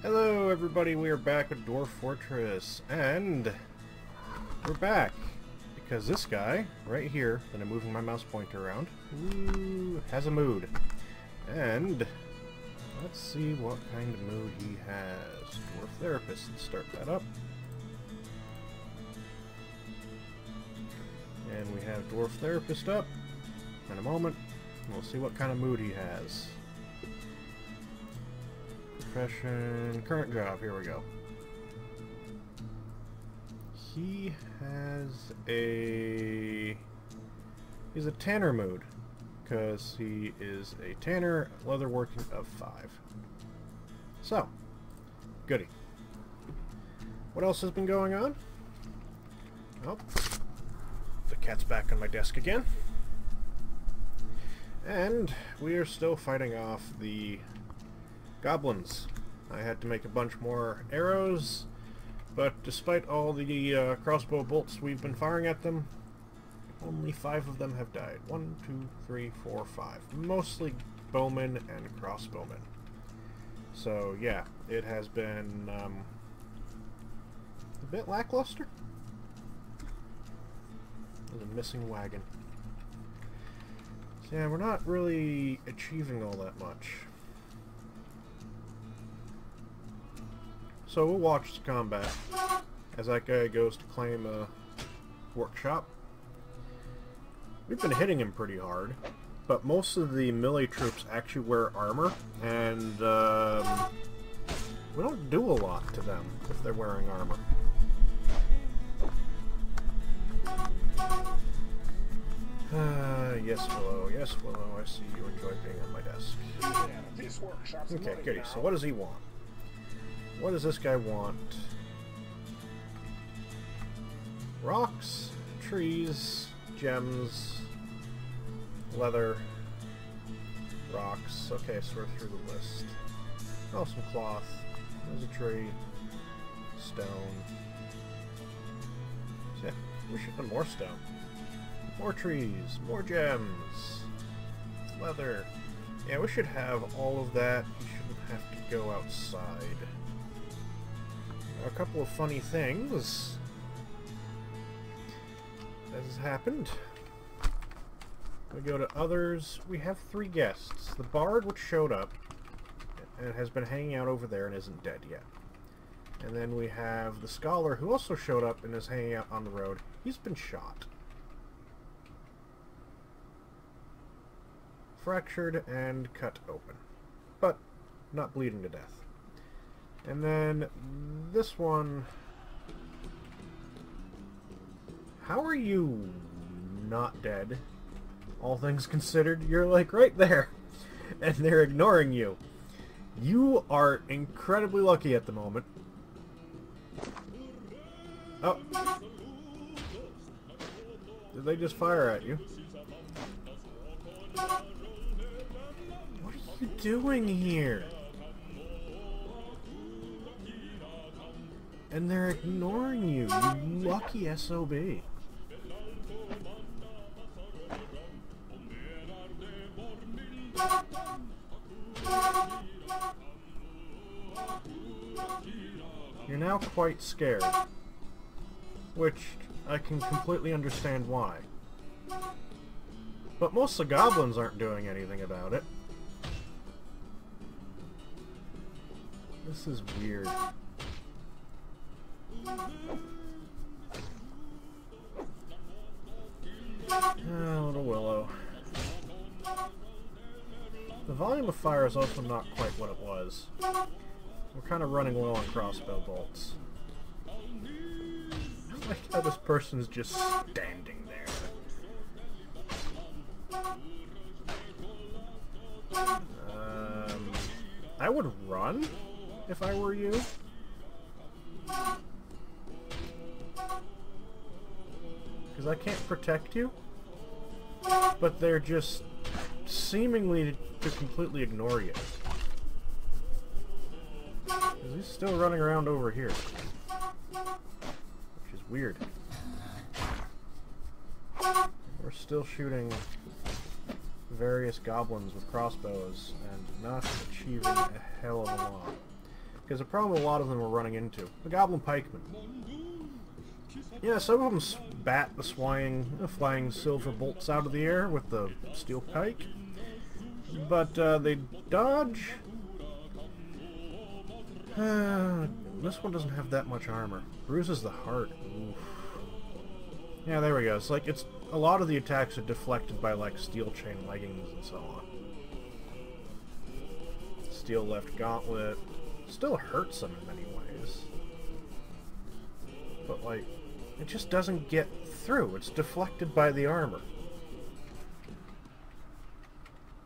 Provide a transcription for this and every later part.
Hello everybody, we are back at Dwarf Fortress, and we're back because this guy, right here, that I'm moving my mouse pointer around, has a mood. And let's see what kind of mood he has. Dwarf Therapist, let's start that up. And we have Dwarf Therapist up in a moment. We'll see what kind of mood he has. Profession, current job, here we go. He has he's a tanner mood, because he is a tanner, leatherworking of 5. So, goody. What else has been going on? Oh, the cat's back on my desk again. And we are still fighting off the goblins. I had to make a bunch more arrows, but despite all the crossbow bolts we've been firing at them, only 5 of them have died. 1, 2, 3, 4, 5. Mostly bowmen and crossbowmen. So yeah, it has been a bit lackluster. There's a missing wagon. So yeah, we're not really achieving all that much. So we'll watch the combat as that guy goes to claim a workshop. We've been hitting him pretty hard, but most of the melee troops actually wear armor, and we don't do a lot to them if they're wearing armor. Yes, Willow, I see you enjoy being on my desk. Okay, goody, so what does he want? What does this guy want? Rocks, trees, gems, leather, rocks. Okay, so we're through the list. Oh, some cloth. There's a tree. Stone. So yeah, we should put more stone. More trees, more gems, leather. Yeah, we should have all of that. You shouldn't have to go outside. A couple of funny things that has happened. We go to others. We have 3 guests. The bard, which showed up and has been hanging out over there and isn't dead yet. And then we have the scholar, who also showed up and is hanging out on the road. He's been shot. Fractured and cut open, but not bleeding to death. And then this one, how are you not dead? All things considered, you're like right there, and they're ignoring you. You are incredibly lucky at the moment. Oh, did they just fire at you? What are you doing here? And they're ignoring you, you lucky SOB. You're now quite scared, which I can completely understand why. But most of the goblins aren't doing anything about it. This is weird. Little Willow. The volume of fire is also not quite what it was. We're kind of running low on crossbow bolts. I like how this person's just standing there. I would run if I were you. Because I can't protect you, but they're just seemingly to completely ignore you. Because he's still running around over here, which is weird. We're still shooting various goblins with crossbows and not achieving a hell of a lot. is a problem a lot of them are running into. The Goblin Pikemen. Yeah, some of them bat the flying silver bolts out of the air with the steel pike. But they dodge. This one doesn't have that much armor. Bruises the heart. Oof. Yeah, there we go. It's like a lot of the attacks are deflected by like steel chain leggings and so on. Steel left gauntlet still hurts them in many ways, but like it just doesn't get through. It's deflected by the armor.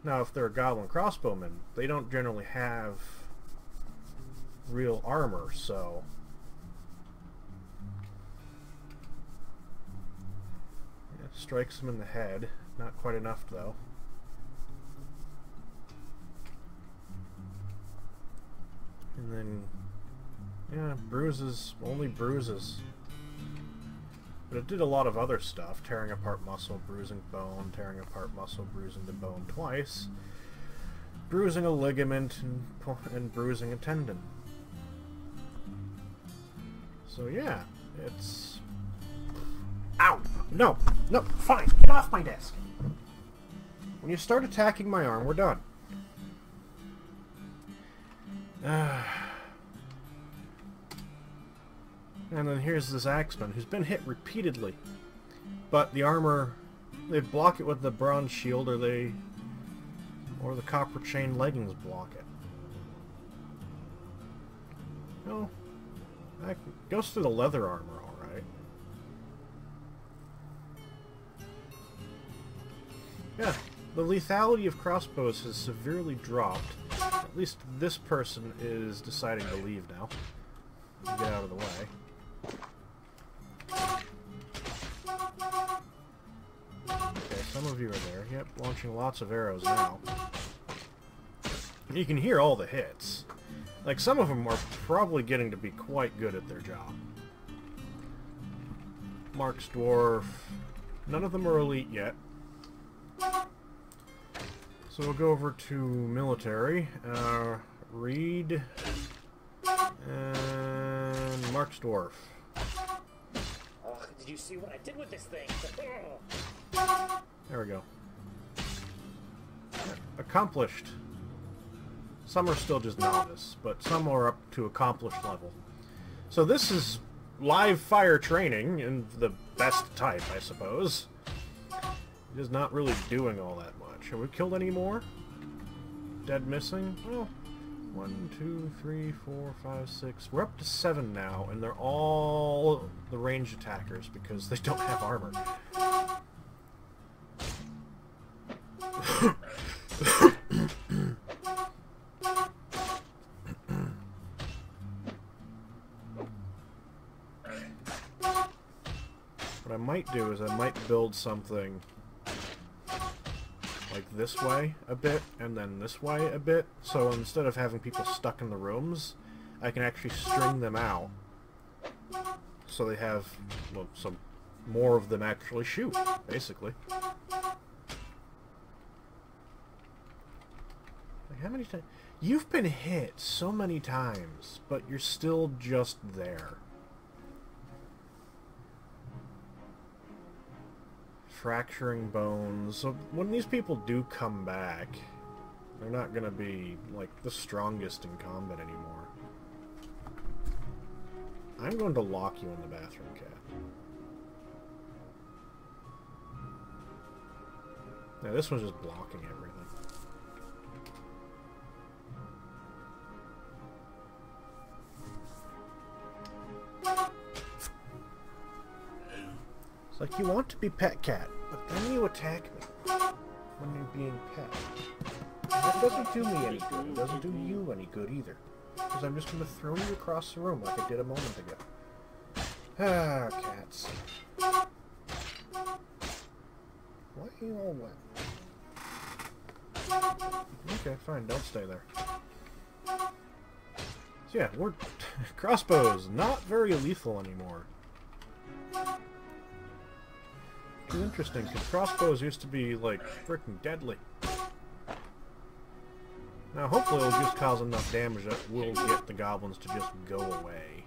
Now, if they're a goblin crossbowmen, they don't generally have real armor, so yeah, strikes them in the head. Not quite enough, though. And then, yeah, bruises, only bruises. But it did a lot of other stuff, tearing apart muscle, bruising bone, tearing apart muscle, bruising the bone twice, bruising a ligament, and bruising a tendon. So yeah, it's... Ow! No! No! Fine! Get off my desk! When you start attacking my arm, we're done. And then here's this axeman who's been hit repeatedly, but the armor, they block it with the bronze shield, or the copper chain leggings block it. No, that goes through the leather armor, all right. Yeah, the lethality of crossbows has severely dropped. At least this person is deciding to leave now. Get out of the way. Okay, some of you are there. Yep, launching lots of arrows now. You can hear all the hits. Like, some of them are probably getting to be quite good at their job. Mark's Dwarf. None of them are elite yet. So we'll go over to military. Reed. And Mark's Dwarf. Oh, did you see what I did with this thing? There we go. Accomplished. Some are still just novice, but some are up to accomplished level. So this is live fire training in the best type, I suppose. It is not really doing all that much. Have we killed any more? Dead missing? Well, 1, 2, 3, 4, 5, 6. We're up to 7 now, and they're all the ranged attackers because they don't have armor. What I might do is I might build something like this way a bit, and then this way a bit, so instead of having people stuck in the rooms, I can actually string them out, so they have, well, some more of them actually shoot, basically. Like, how many times? You've been hit so many times, but you're still just there. Fracturing bones. So when these people do come back, they're not gonna be like the strongest in combat anymore. I'm going to lock you in the bathroom, cat. Now this one's just blocking everything. It's like you want to be pet cat, but then you attack me when you're being pet. That doesn't do me any good. It doesn't do you any good either. Because I'm just going to throw you across the room like I did a moment ago. Ah, cats. Why are you all wet? Okay, fine. Don't stay there. So yeah, we're... crossbows, not very lethal anymore. It's interesting, because crossbows used to be, like, freaking deadly. Now hopefully it'll just cause enough damage that we'll get the goblins to just go away.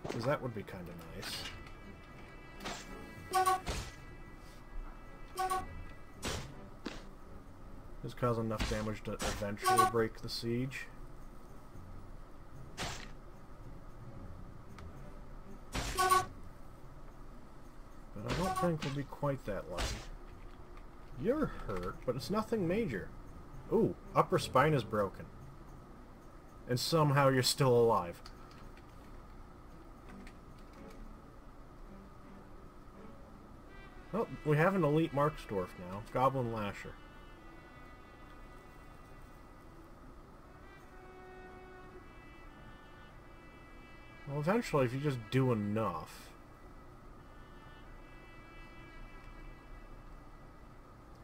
Because that would be kind of nice. Just cause enough damage to eventually break the siege. But I don't think we'll be quite that lucky. You're hurt, but it's nothing major. Ooh, upper spine is broken. And somehow you're still alive. Oh, we have an elite Marks Dwarf now. Goblin Lasher. Well, eventually, if you just do enough...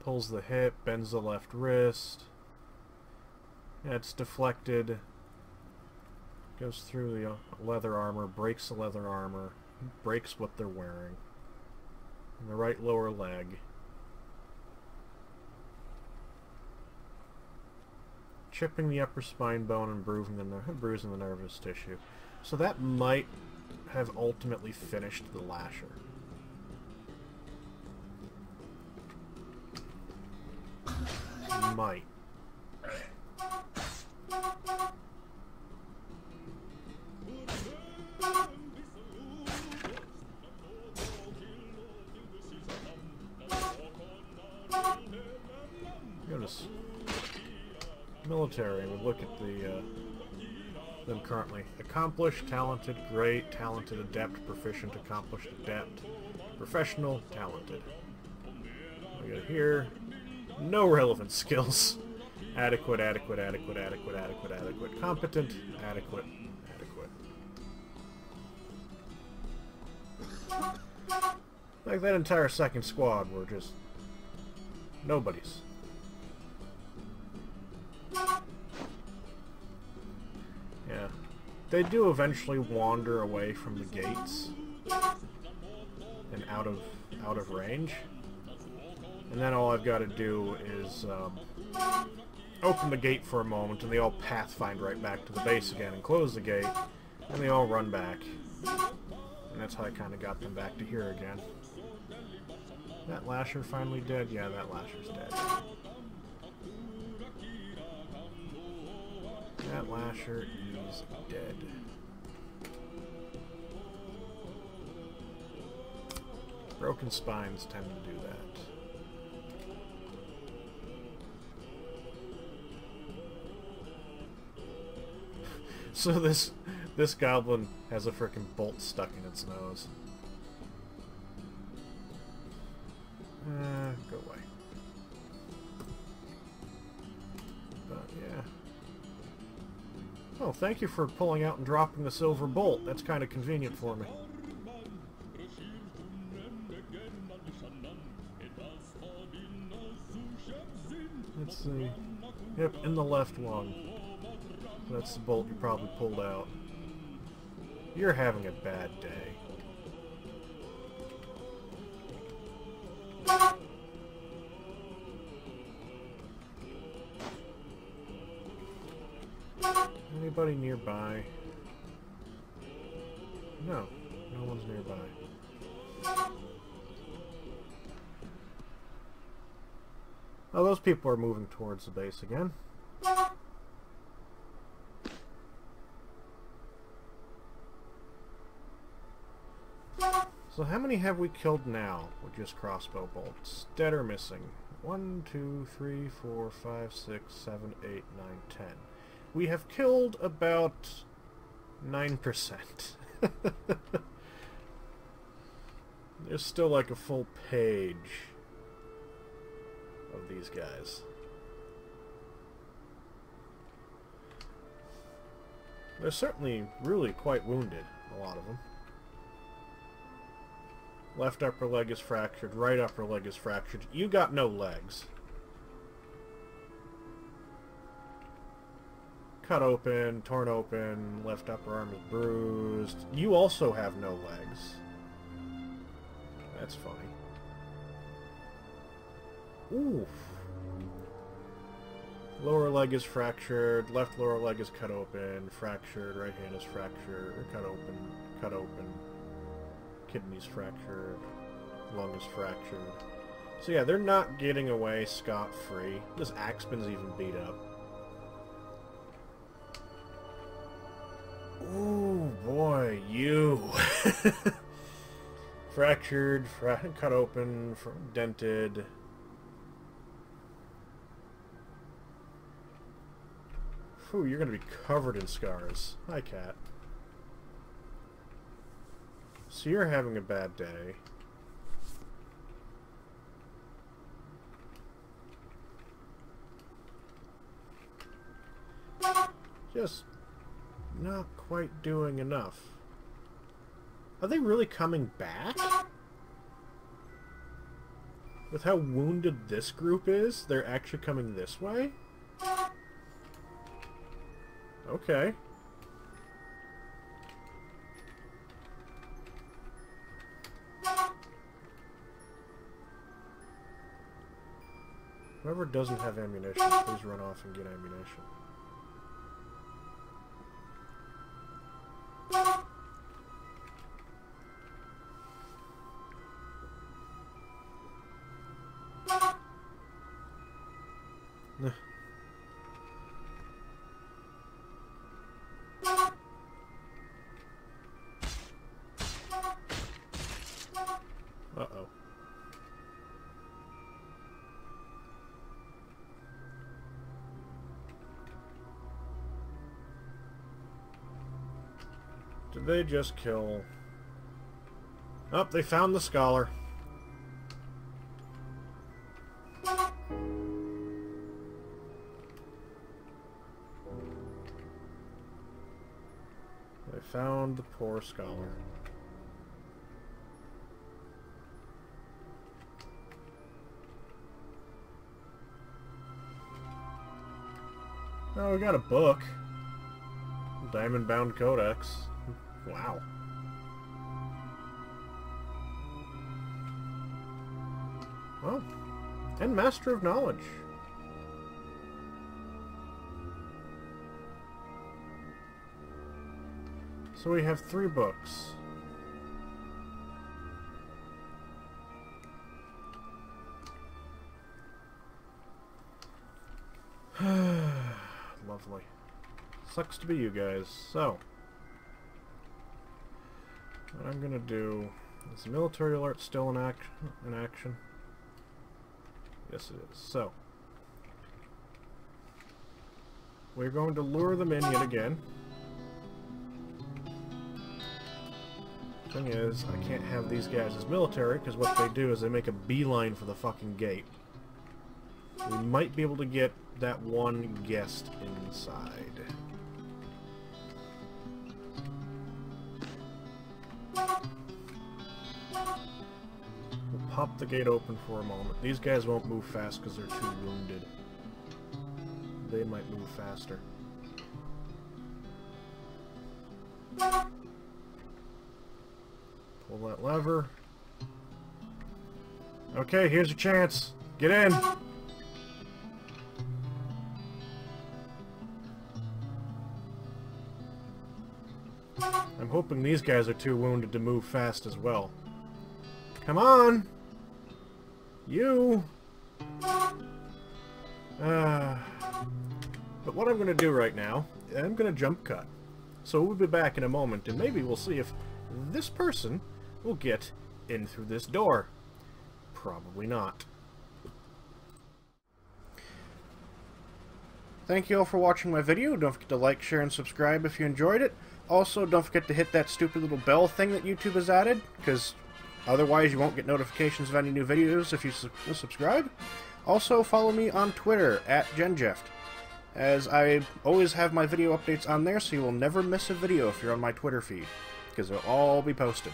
Pulls the hip, bends the left wrist. Yeah, it's deflected. Goes through the leather armor, breaks the leather armor, breaks what they're wearing. And the right lower leg. Chipping the upper spine bone and bruising the nervous tissue. So that might have ultimately finished the Lasher. Might. Notice military. We look at them currently. Accomplished, talented, great, talented, adept, proficient, accomplished, adept, professional, talented. We got here. No relevant skills. Adequate, adequate, adequate, adequate, adequate, adequate. Competent, adequate, adequate. Like that entire second squad were just nobodies. Yeah. They do eventually wander away from the gates and out of range. And then all I've got to do is open the gate for a moment, and they all pathfind right back to the base again and close the gate, and they all run back. And that's how I kind of got them back to here again. That Lasher finally dead? Yeah, that Lasher's dead. That Lasher is dead. Broken spines tend to do that. So this goblin has a frickin' bolt stuck in its nose. Go away. But yeah. Oh, thank you for pulling out and dropping the silver bolt. That's kind of convenient for me. Let's see. Yep, in the left lung. That's the bolt you probably pulled out. You're having a bad day. Anybody nearby? No. No one's nearby. Oh, those people are moving towards the base again. So how many have we killed now with just crossbow bolts? Dead or missing? 1, 2, 3, 4, 5, 6, 7, 8, 9, 10. We have killed about 9%. There's still like a full page of these guys. They're certainly really quite wounded, a lot of them. Left upper leg is fractured. Right upper leg is fractured. You got no legs. Cut open, torn open, left upper arm is bruised. You also have no legs. That's funny. Oof. Lower leg is fractured, left lower leg is cut open, fractured, right hand is fractured, cut open, kidney's fractured, lung is fractured. So yeah, they're not getting away scot-free. This axeman's even beat up. Ooh, boy, you. Fractured, cut open, dented. Whew, you're gonna be covered in scars. Hi, cat. So you're having a bad day. Just not quite doing enough. Are they really coming back? With how wounded this group is, they're actually coming this way? Okay. Whoever doesn't have ammunition, please run off and get ammunition. Uh-oh. Did they just kill... Oh, they found the scholar. They found the poor scholar. Oh, we got a book. Diamond-bound codex. Wow. Oh. And Master of Knowledge. So we have 3 books. Lovely. Sucks to be you guys. So, what I'm gonna do is the military alert still in action. Yes, it is. So, we're going to lure them in yet again. Thing is, I can't have these guys as military because what they do is they make a beeline for the fucking gate. We might be able to get that one guest inside. We'll pop the gate open for a moment. These guys won't move fast because they're too wounded. They might move faster. Pull that lever. Okay, here's your chance. Get in! I'm hoping these guys are too wounded to move fast as well. Come on! You! But what I'm going to do right now, I'm going to jump cut. So we'll be back in a moment, and maybe we'll see if this person will get in through this door. Probably not. Thank you all for watching my video. Don't forget to like, share, and subscribe if you enjoyed it. Also, don't forget to hit that stupid little bell thing that YouTube has added, because otherwise you won't get notifications of any new videos if you subscribe. Also, follow me on Twitter, @GenJeft, as I always have my video updates on there, so you will never miss a video if you're on my Twitter feed, because they'll all be posted.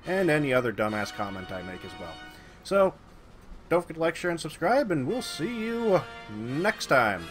and any other dumbass comment I make as well. So, don't forget to like, share, and subscribe, and we'll see you next time.